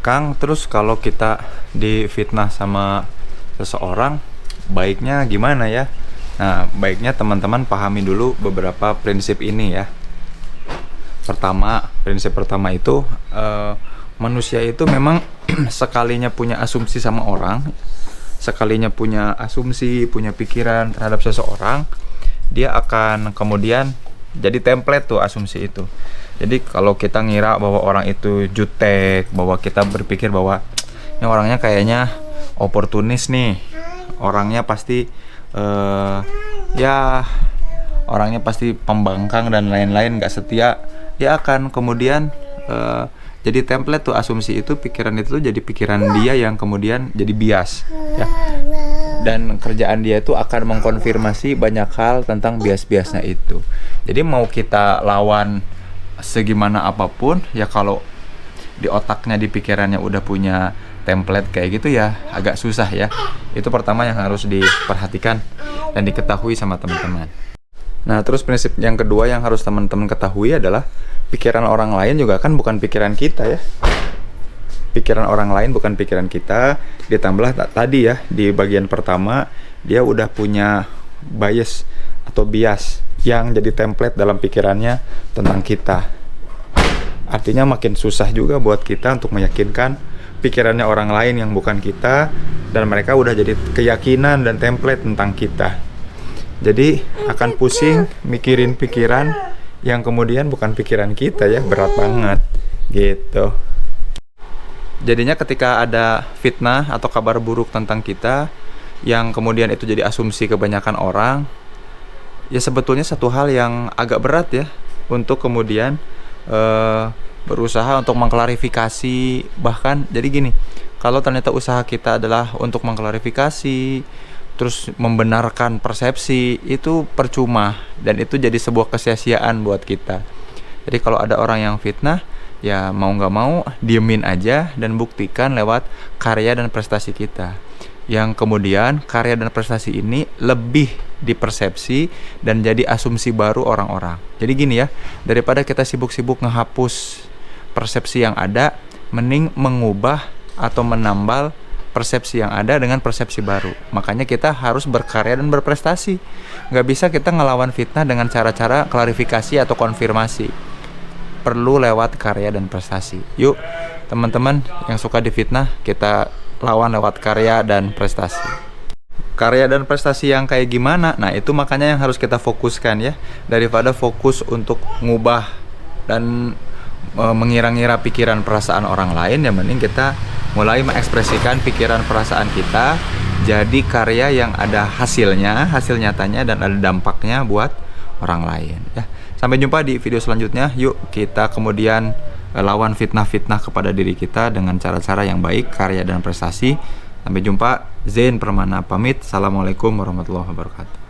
Kang, terus kalau kita difitnah sama seseorang, baiknya gimana ya? Nah, baiknya teman-teman pahami dulu beberapa prinsip ini ya. Prinsip pertama itu manusia itu memang sekalinya punya asumsi sama orang, sekalinya punya asumsi, punya pikiran terhadap seseorang, dia akan kemudian jadi template tuh asumsi itu. Jadi kalau kita ngira bahwa orang itu jutek, bahwa kita berpikir bahwa ini orangnya kayaknya oportunis nih, orangnya pasti ya orangnya pasti pembangkang dan lain-lain, nggak setia, dia akan kemudian jadi template tuh asumsi itu, pikiran itu jadi pikiran dia yang kemudian jadi bias ya. Dan kerjaan dia itu akan mengkonfirmasi banyak hal tentang bias-biasnya itu. Jadi mau kita lawan segimana apapun ya, kalau di otaknya, di pikirannya udah punya template kayak gitu ya agak susah ya. Itu pertama yang harus diperhatikan dan diketahui sama teman-teman. Nah, terus prinsip yang kedua yang harus teman-teman ketahui adalah pikiran orang lain juga kan bukan pikiran kita ya. Pikiran orang lain bukan pikiran kita. Ditambah tadi ya, di bagian pertama dia udah punya bias atau bias yang jadi template dalam pikirannya tentang kita. Artinya makin susah juga buat kita untuk meyakinkan pikirannya orang lain yang bukan kita, dan mereka udah jadi keyakinan dan template tentang kita. Jadi akan pusing mikirin pikiran yang kemudian bukan pikiran kita ya, berat banget gitu. Jadinya ketika ada fitnah atau kabar buruk tentang kita yang kemudian itu jadi asumsi kebanyakan orang, ya sebetulnya satu hal yang agak berat ya untuk kemudian berusaha untuk mengklarifikasi. Bahkan jadi gini, kalau ternyata usaha kita adalah untuk mengklarifikasi terus membenarkan persepsi, itu percuma dan itu jadi sebuah kesia-siaan buat kita. Jadi kalau ada orang yang fitnah, ya mau nggak mau diemin aja dan buktikan lewat karya dan prestasi kita, yang kemudian karya dan prestasi ini lebih dipersepsi dan jadi asumsi baru orang-orang. Jadi gini ya, daripada kita sibuk-sibuk ngehapus persepsi yang ada, mending mengubah atau menambal persepsi yang ada dengan persepsi baru. Makanya kita harus berkarya dan berprestasi. Nggak bisa kita ngelawan fitnah dengan cara-cara klarifikasi atau konfirmasi. Perlu lewat karya dan prestasi. Yuk teman-teman yang suka difitnah, kita lawan lewat karya dan prestasi. Karya dan prestasi yang kayak gimana? Nah, itu makanya yang harus kita fokuskan ya. Daripada fokus untuk ngubah dan mengira-ngira pikiran perasaan orang lain, ya mending kita mulai mengekspresikan pikiran perasaan kita jadi karya yang ada hasilnya, hasil nyatanya, dan ada dampaknya buat orang lain ya. Sampai jumpa di video selanjutnya. Yuk kita kemudian lawan fitnah-fitnah kepada diri kita dengan cara-cara yang baik, karya dan prestasi. Sampai jumpa. Zain Permana pamit. Assalamualaikum warahmatullahi wabarakatuh.